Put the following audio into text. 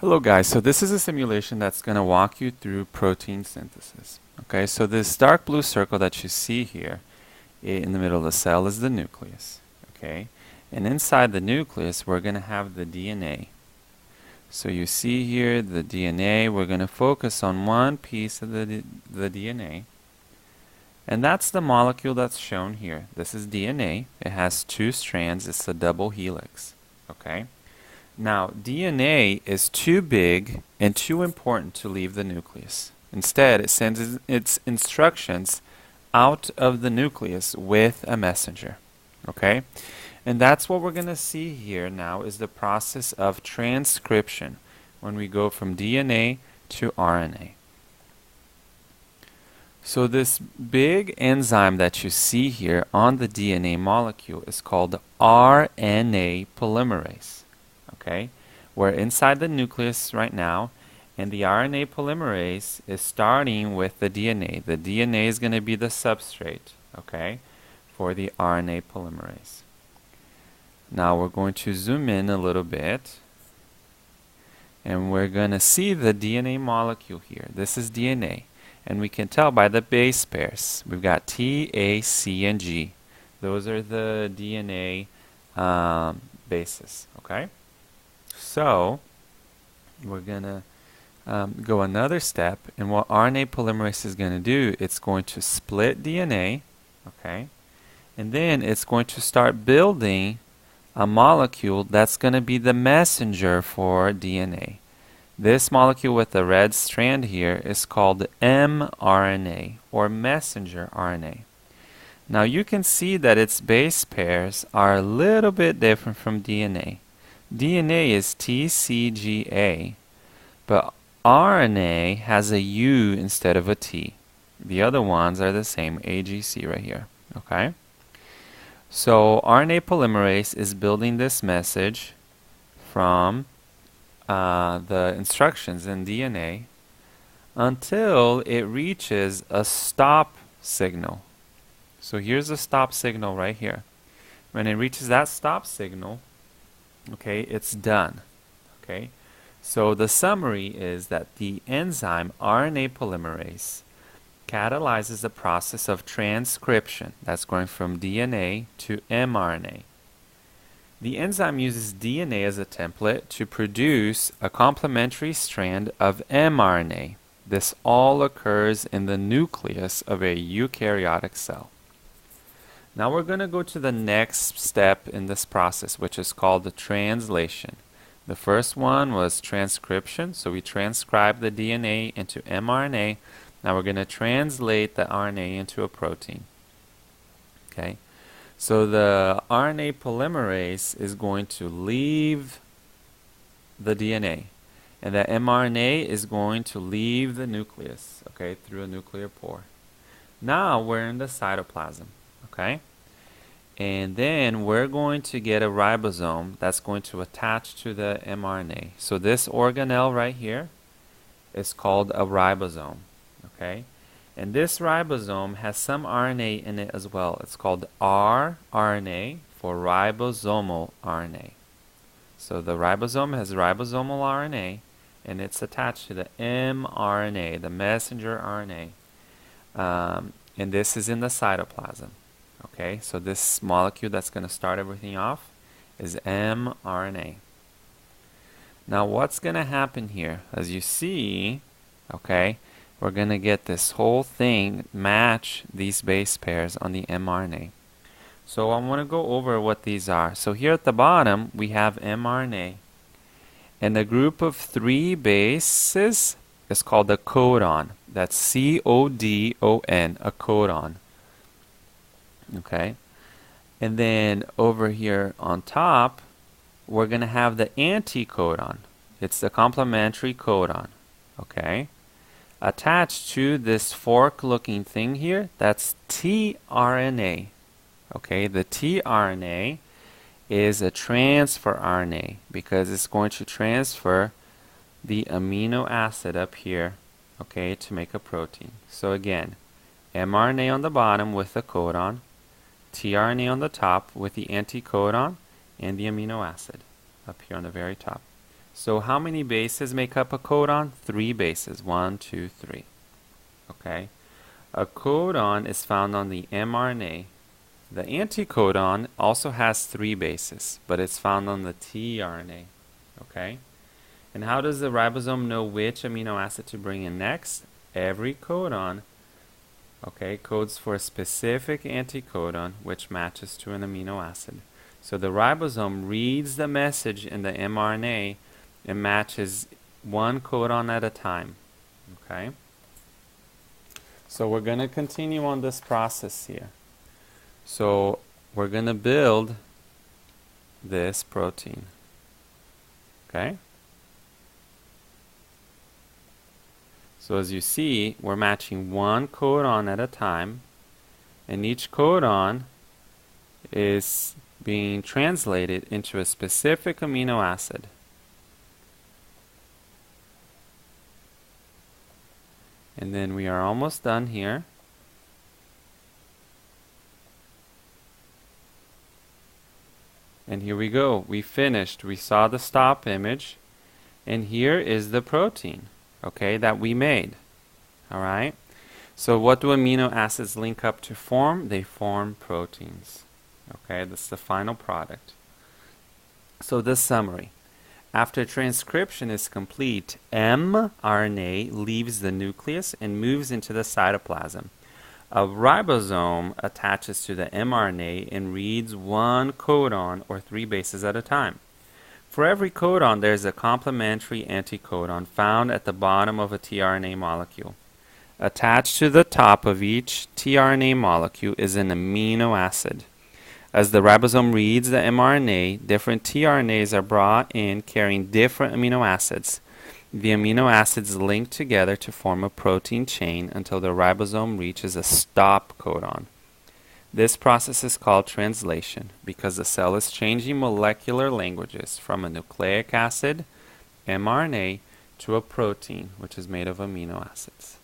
Hello guys, so this is a simulation that's going to walk you through protein synthesis. Okay, so this dark blue circle that you see here in the middle of the cell is the nucleus. Okay, and inside the nucleus we're going to have the DNA. So you see here the DNA, we're going to focus on one piece of the DNA, and that's the molecule that's shown here. This is DNA. It has two strands, it's a double helix. Okay. Now, DNA is too big and too important to leave the nucleus. Instead, it sends its instructions out of the nucleus with a messenger. Okay? And that's what we're going to see here now is the process of transcription when we go from DNA to RNA. So this big enzyme that you see here on the DNA molecule is called RNA polymerase. Okay, we're inside the nucleus right now, and the RNA polymerase is starting with the DNA. The DNA is going to be the substrate, okay, for the RNA polymerase. Now we're going to zoom in a little bit, and we're going to see the DNA molecule here. This is DNA, and we can tell by the base pairs. We've got T, A, C, and G. Those are the DNA bases, okay? So we're going to go another step, and what RNA polymerase is going to do, it's going to split DNA, okay, and then it's going to start building a molecule that's going to be the messenger for DNA. This molecule with the red strand here is called mRNA, or messenger RNA. Now you can see that its base pairs are a little bit different from DNA. DNA is TCGA, but RNA has a U instead of a T. The other ones are the same, AGC right here. Okay? So RNA polymerase is building this message from the instructions in DNA until it reaches a stop signal. So here's a stop signal right here. When it reaches that stop signal, okay, it's done. Okay, so the summary is that the enzyme RNA polymerase catalyzes the process of transcription. That's going from DNA to mRNA. The enzyme uses DNA as a template to produce a complementary strand of mRNA. This all occurs in the nucleus of a eukaryotic cell. Now we're going to go to the next step in this process, which is called the translation. The first one was transcription, so we transcribe the DNA into mRNA. Now we're going to translate the RNA into a protein. Okay, so the RNA polymerase is going to leave the DNA, and the mRNA is going to leave the nucleus, okay, through a nuclear pore. Now we're in the cytoplasm. Okay, and then we're going to get a ribosome that's going to attach to the mRNA. So this organelle right here is called a ribosome. Okay, and this ribosome has some RNA in it as well. It's called rRNA for ribosomal RNA. So the ribosome has ribosomal RNA, and it's attached to the mRNA, the messenger RNA, and this is in the cytoplasm. Okay, so this molecule that's going to start everything off is mRNA. Now what's going to happen here? As you see, okay, we're going to get this whole thing match these base pairs on the mRNA. So I want to go over what these are. So here at the bottom we have mRNA, and the group of 3 bases is called a codon. That's C-O-D-O-N, a codon. Okay, and then over here on top we're going to have the anticodon. It's the complementary codon. Okay, attached to this fork looking thing here, that's tRNA. Okay, the tRNA is a transfer RNA because it's going to transfer the amino acid up here, okay, to make a protein. So again, mRNA on the bottom with the codon, tRNA on the top with the anticodon and the amino acid up here on the very top. So how many bases make up a codon? 3 bases. 1, 2, 3. Okay. A codon is found on the mRNA. The anticodon also has 3 bases, but it's found on the tRNA. Okay. And how does the ribosome know which amino acid to bring in next? Every codon, okay, codes for a specific anticodon which matches to an amino acid. So the ribosome reads the message in the mRNA and matches one codon at a time. Okay? So we're going to continue on this process here. So we're going to build this protein. Okay? So as you see, we're matching one codon at a time, and each codon is being translated into a specific amino acid. And then we are almost done here. And here we go. We finished. We saw the stop image. And here is the protein, okay, that we made. All right? So what do amino acids link up to form? They form proteins. Okay, that's the final product. So this summary. After transcription is complete, mRNA leaves the nucleus and moves into the cytoplasm. A ribosome attaches to the mRNA and reads one codon or 3 bases at a time. For every codon, there is a complementary anticodon found at the bottom of a tRNA molecule. Attached to the top of each tRNA molecule is an amino acid. As the ribosome reads the mRNA, different tRNAs are brought in carrying different amino acids. The amino acids link together to form a protein chain until the ribosome reaches a stop codon. This process is called translation because the cell is changing molecular languages from a nucleic acid, mRNA, to a protein, which is made of amino acids.